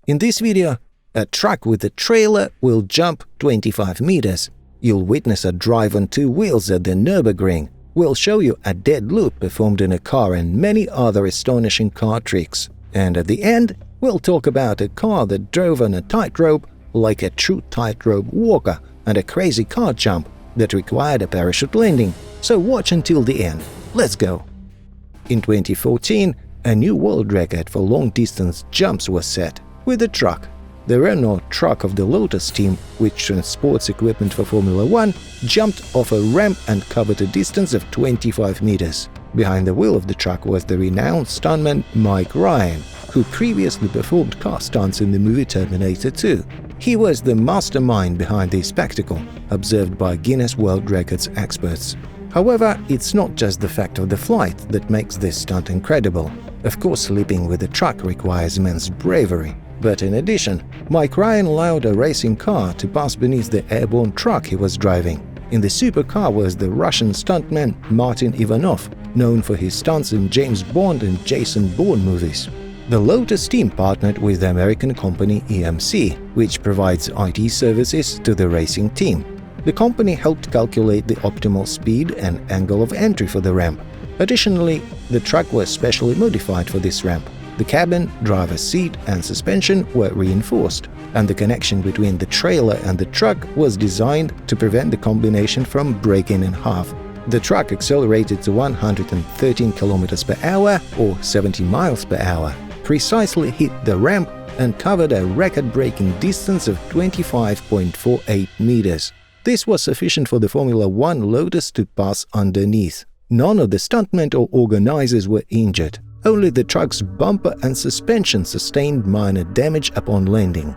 In this video, a truck with a trailer will jump 25 meters. You'll witness a drive on two wheels at the Nürburgring. We'll show you a dead loop performed in a car and many other astonishing car tricks. And at the end, we'll talk about a car that drove on a tightrope like a true tightrope walker and a crazy car jump that required a parachute landing. So watch until the end. Let's go! In 2014, a new world record for long-distance jumps was set with a truck. The Renault truck of the Lotus team, which transports equipment for Formula 1, jumped off a ramp and covered a distance of 25 meters. Behind the wheel of the truck was the renowned stuntman Mike Ryan, who previously performed car stunts in the movie Terminator 2. He was the mastermind behind the spectacle, observed by Guinness World Records experts. However, it's not just the fact of the flight that makes this stunt incredible. Of course, leaping with a truck requires immense bravery. But in addition, Mike Ryan allowed a racing car to pass beneath the airborne truck he was driving. In the supercar was the Russian stuntman Martin Ivanov, known for his stunts in James Bond and Jason Bourne movies. The Lotus team partnered with the American company EMC, which provides IT services to the racing team. The company helped calculate the optimal speed and angle of entry for the ramp. Additionally, the truck was specially modified for this ramp. The cabin, driver's seat and suspension were reinforced, and the connection between the trailer and the truck was designed to prevent the combination from breaking in half. The truck accelerated to 113 km per hour or 70 miles per hour, precisely hit the ramp and covered a record-breaking distance of 25.48 meters. This was sufficient for the Formula 1 Lotus to pass underneath. None of the stuntmen or organizers were injured. Only the truck's bumper and suspension sustained minor damage upon landing.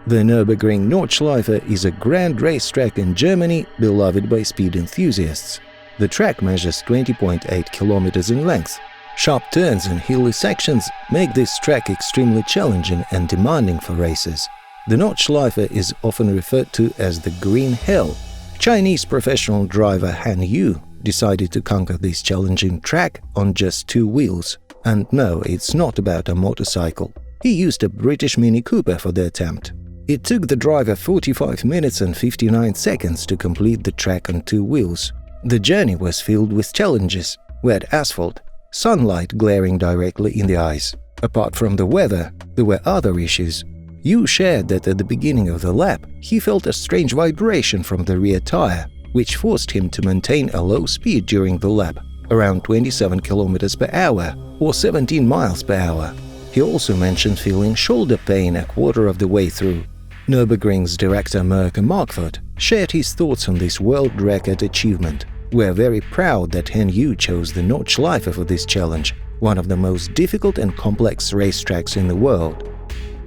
The Nürburgring Nordschleife is a grand racetrack in Germany beloved by speed enthusiasts. The track measures 20.8 kilometers in length. Sharp turns and hilly sections make this track extremely challenging and demanding for racers. The Nordschleife is often referred to as the Green Hell. Chinese professional driver Han Yu decided to conquer this challenging track on just two wheels. And no, it's not about a motorcycle. He used a British Mini Cooper for the attempt. It took the driver 45 minutes and 59 seconds to complete the track on two wheels. The journey was filled with challenges: wet asphalt, sunlight glaring directly in the eyes. Apart from the weather, there were other issues. Yu shared that at the beginning of the lap, he felt a strange vibration from the rear tire, which forced him to maintain a low speed during the lap, around 27 km per hour or 17 miles per hour. He also mentioned feeling shoulder pain a quarter of the way through. Nürburgring's director Mirko Markford shared his thoughts on this world record achievement. "We're very proud that Han Yu chose the Nordschleife for this challenge, one of the most difficult and complex racetracks in the world."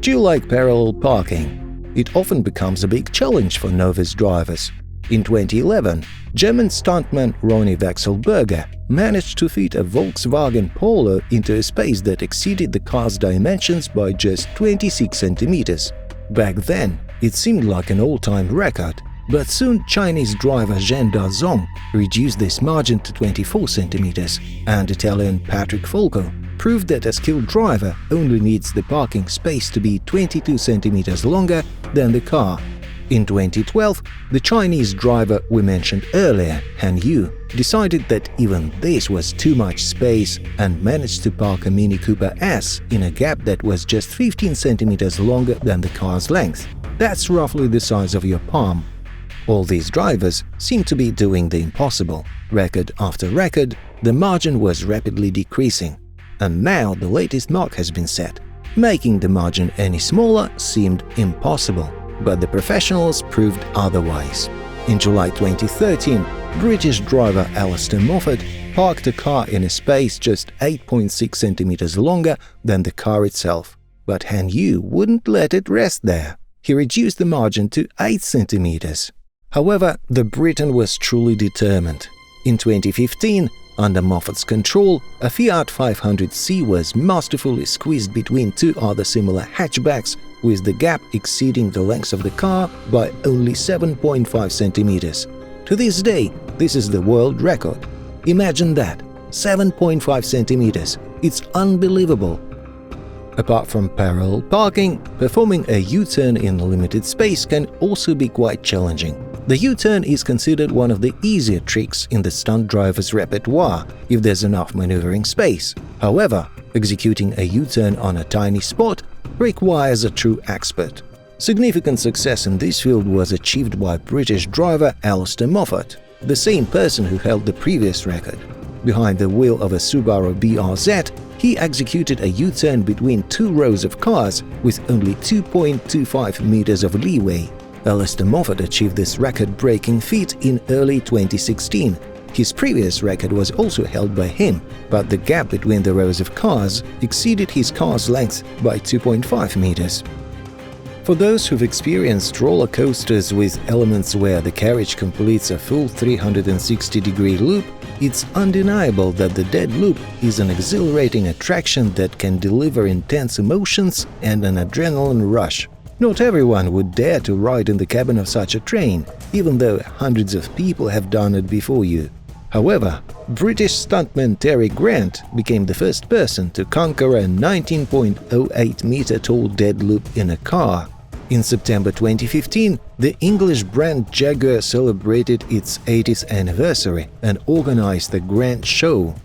Do you like parallel parking? It often becomes a big challenge for novice drivers. In 2011, German stuntman Ronny Wechselberger managed to fit a Volkswagen Polo into a space that exceeded the car's dimensions by just 26 centimeters. Back then, it seemed like an all-time record, but soon Chinese driver Zheng Dazong reduced this margin to 24 centimeters, and Italian Patrick Folco proved that a skilled driver only needs the parking space to be 22 centimeters longer than the car. In 2012, the Chinese driver we mentioned earlier, Han Yu, decided that even this was too much space and managed to park a Mini Cooper S in a gap that was just 15 centimeters longer than the car's length. That's roughly the size of your palm. All these drivers seem to be doing the impossible. Record after record, the margin was rapidly decreasing. And now the latest mark has been set. Making the margin any smaller seemed impossible. But the professionals proved otherwise. In July 2013, British driver Alistair Moffat parked a car in a space just 8.6 centimeters longer than the car itself. But Han Yu wouldn't let it rest there. He reduced the margin to 8 centimeters. However, the Briton was truly determined. In 2015, under Moffat's control, a Fiat 500c was masterfully squeezed between two other similar hatchbacks, with the gap exceeding the length of the car by only 7.5 centimeters. To this day, this is the world record. Imagine that, 7.5 centimeters. It's unbelievable. Apart from parallel parking, performing a U-turn in limited space can also be quite challenging. The U-turn is considered one of the easier tricks in the stunt driver's repertoire if there's enough maneuvering space. However, executing a U-turn on a tiny spot requires a true expert. Significant success in this field was achieved by British driver Alistair Moffat, the same person who held the previous record. Behind the wheel of a Subaru BRZ, he executed a U-turn between two rows of cars with only 2.25 meters of leeway. Alistair Moffat achieved this record-breaking feat in early 2016. His previous record was also held by him, but the gap between the rows of cars exceeded his car's length by 2.5 meters. For those who've experienced roller coasters with elements where the carriage completes a full 360-degree loop, it's undeniable that the dead loop is an exhilarating attraction that can deliver intense emotions and an adrenaline rush. Not everyone would dare to ride in the cabin of such a train, even though hundreds of people have done it before you. However, British stuntman Terry Grant became the first person to conquer a 19.08-meter tall dead loop in a car. In September 2015, the English brand Jaguar celebrated its 80th anniversary and organized the Grant Show.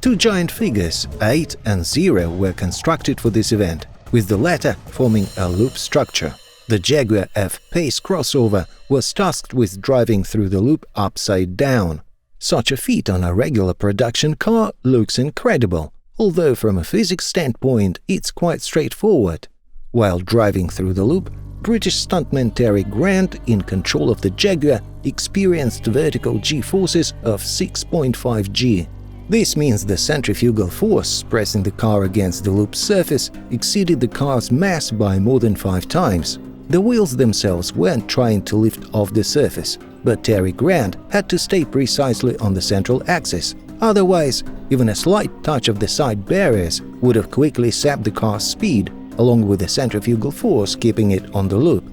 Two giant figures, 8 and 0, were constructed for this event, with the latter forming a loop structure. The Jaguar F-Pace crossover was tasked with driving through the loop upside down. Such a feat on a regular production car looks incredible, although from a physics standpoint it's quite straightforward. While driving through the loop, British stuntman Terry Grant, in control of the Jaguar, experienced vertical G-forces of 6.5 G. This means the centrifugal force pressing the car against the loop's surface exceeded the car's mass by more than 5 times. The wheels themselves weren't trying to lift off the surface, but Terry Grant had to stay precisely on the central axis. Otherwise, even a slight touch of the side barriers would have quickly sapped the car's speed, along with the centrifugal force keeping it on the loop.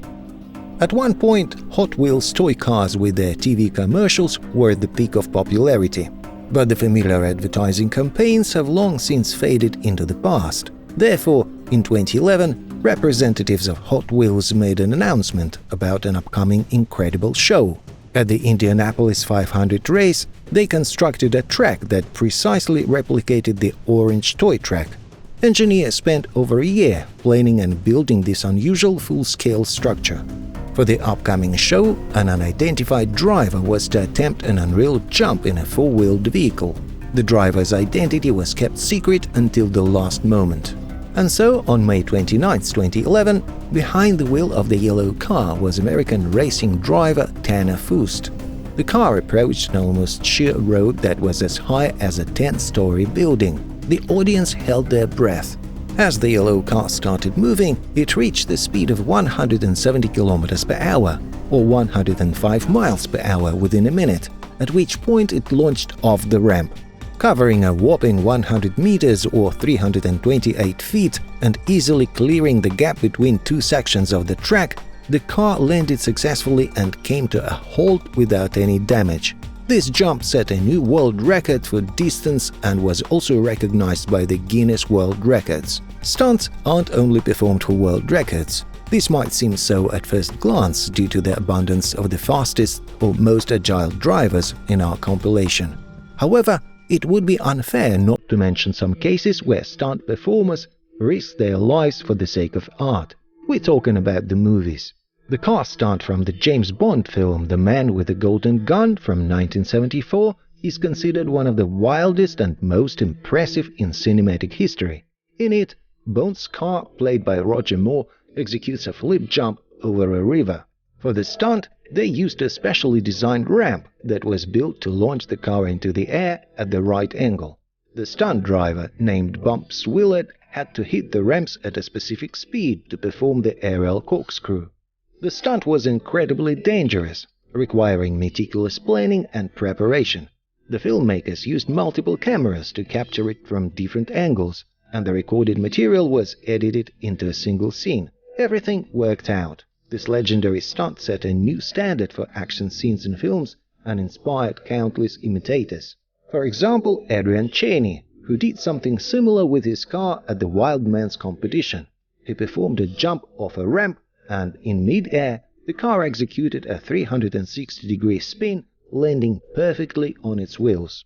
At one point, Hot Wheels toy cars with their TV commercials were at the peak of popularity. But the familiar advertising campaigns have long since faded into the past. Therefore, in 2011, representatives of Hot Wheels made an announcement about an upcoming incredible show. At the Indianapolis 500 race, they constructed a track that precisely replicated the orange toy track. Engineers spent over a year planning and building this unusual full-scale structure. For the upcoming show, an unidentified driver was to attempt an unreal jump in a four-wheeled vehicle. The driver's identity was kept secret until the last moment. And so, on May 29, 2011, behind the wheel of the yellow car was American racing driver Tanner Fust. The car approached an almost sheer road that was as high as a 10-story building. The audience held their breath. As the yellow car started moving, it reached the speed of 170 km per hour, or 105 miles per hour within a minute, at which point it launched off the ramp. Covering a whopping 100 meters or 328 feet and easily clearing the gap between two sections of the track, the car landed successfully and came to a halt without any damage. This jump set a new world record for distance and was also recognized by the Guinness World Records. Stunts aren't only performed for world records. This might seem so at first glance due to the abundance of the fastest or most agile drivers in our compilation. However, it would be unfair not to mention some cases where stunt performers risk their lives for the sake of art. We're talking about the movies. The car stunt from the James Bond film The Man with the Golden Gun from 1974 is considered one of the wildest and most impressive in cinematic history. In it, Bond's car, played by Roger Moore, executes a flip jump over a river. For the stunt, they used a specially designed ramp that was built to launch the car into the air at the right angle. The stunt driver, named Bumps Willett, had to hit the ramps at a specific speed to perform the aerial corkscrew. The stunt was incredibly dangerous, requiring meticulous planning and preparation. The filmmakers used multiple cameras to capture it from different angles, and the recorded material was edited into a single scene. Everything worked out. This legendary stunt set a new standard for action scenes in films and inspired countless imitators. For example, Adrian Cheney, who did something similar with his car at the Wildman's competition. He performed a jump off a ramp and, in mid-air, the car executed a 360-degree spin, landing perfectly on its wheels.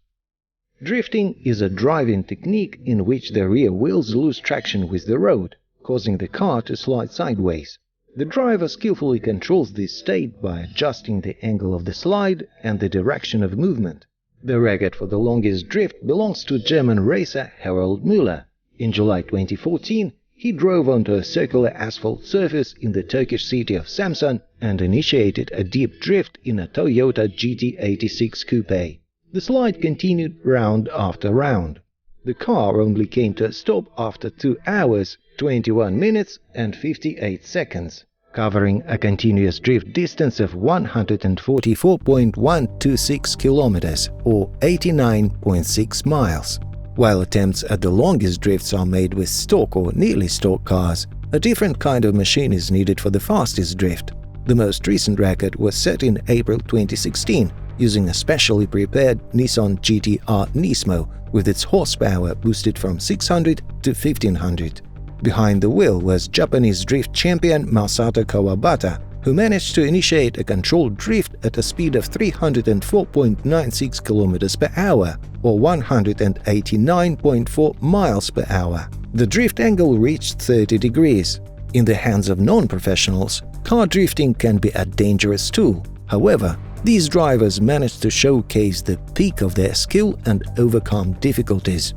Drifting is a driving technique in which the rear wheels lose traction with the road, causing the car to slide sideways. The driver skillfully controls this state by adjusting the angle of the slide and the direction of movement. The record for the longest drift belongs to German racer Harald Müller. In July 2014, he drove onto a circular asphalt surface in the Turkish city of Samsun and initiated a deep drift in a Toyota GT86 coupe. The slide continued round after round. The car only came to a stop after 2 hours, 21 minutes and 58 seconds, covering a continuous drift distance of 144.126 kilometers or 89.6 miles. While attempts at the longest drifts are made with stock or nearly stock cars, a different kind of machine is needed for the fastest drift. The most recent record was set in April 2016 using a specially prepared Nissan GT-R Nismo with its horsepower boosted from 600 to 1500. Behind the wheel was Japanese drift champion Masato Kawabata, who managed to initiate a controlled drift at a speed of 304.96 km per hour or 189.4 miles per hour. The drift angle reached 30 degrees. In the hands of non-professionals, car drifting can be a dangerous tool. However, these drivers managed to showcase the peak of their skill and overcome difficulties.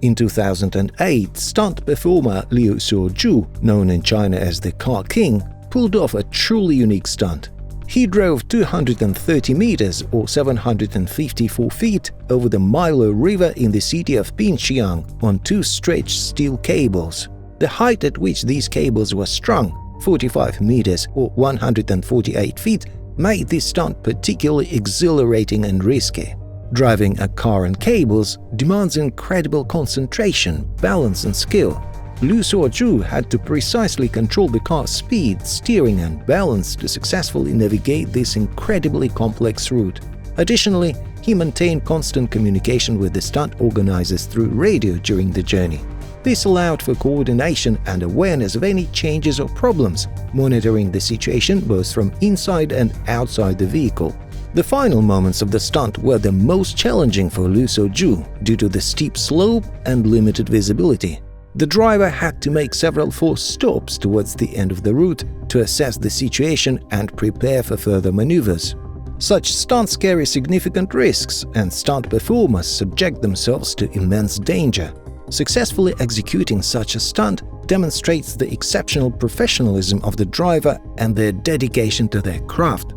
In 2008, stunt performer Liu Xiaoju, known in China as the Car King, pulled off a truly unique stunt. He drove 230 meters or 754 feet over the Milo River in the city of Pinxiang on 2 stretched steel cables. The height at which these cables were strung, 45 meters or 148 feet, made this stunt particularly exhilarating and risky. Driving a car on cables demands incredible concentration, balance and skill. Liu Xiaoju had to precisely control the car's speed, steering and balance to successfully navigate this incredibly complex route. Additionally, he maintained constant communication with the stunt organizers through radio during the journey. This allowed for coordination and awareness of any changes or problems, monitoring the situation both from inside and outside the vehicle. The final moments of the stunt were the most challenging for Liu Xiaoju due to the steep slope and limited visibility. The driver had to make several forced stops towards the end of the route to assess the situation and prepare for further maneuvers. Such stunts carry significant risks, and stunt performers subject themselves to immense danger. Successfully executing such a stunt demonstrates the exceptional professionalism of the driver and their dedication to their craft.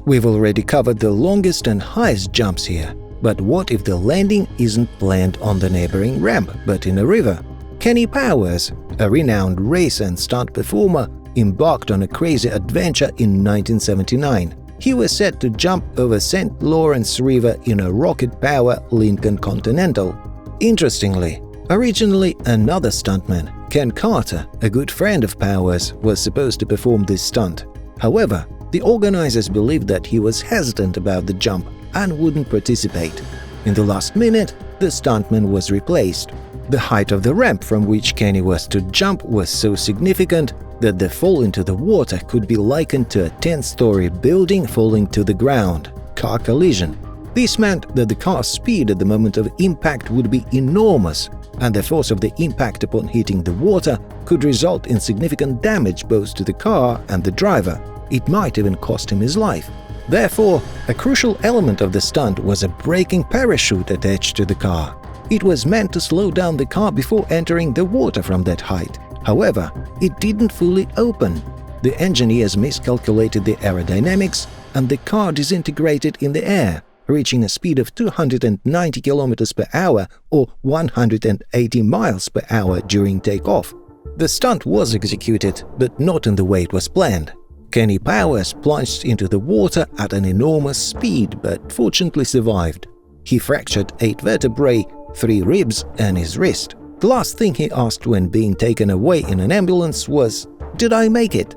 We've already covered the longest and highest jumps here, but what if the landing isn't planned on the neighboring ramp, but in a river? Kenny Powers, a renowned race and stunt performer, embarked on a crazy adventure in 1979. He was set to jump over St. Lawrence River in a rocket-powered Lincoln Continental. Interestingly, originally another stuntman, Ken Carter, a good friend of Powers, was supposed to perform this stunt. However, the organizers believed that he was hesitant about the jump and wouldn't participate. In the last minute, the stuntman was replaced. The height of the ramp from which Kenny was to jump was so significant that the fall into the water could be likened to a 10-story building falling to the ground. Car collision. This meant that the car's speed at the moment of impact would be enormous, and the force of the impact upon hitting the water could result in significant damage both to the car and the driver. It might even cost him his life. Therefore, a crucial element of the stunt was a braking parachute attached to the car. It was meant to slow down the car before entering the water from that height. However, it didn't fully open. The engineers miscalculated the aerodynamics, and the car disintegrated in the air, reaching a speed of 290 km per hour or 180 miles per hour during takeoff. The stunt was executed, but not in the way it was planned. Kenny Powers plunged into the water at an enormous speed but fortunately survived. He fractured 8 vertebrae, 3 ribs and his wrist. The last thing he asked when being taken away in an ambulance was, "Did I make it?"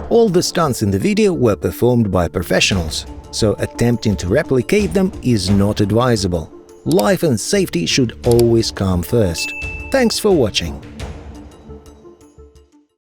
All the stunts in the video were performed by professionals, so attempting to replicate them is not advisable. life and safety should always come first. Thanks for watching.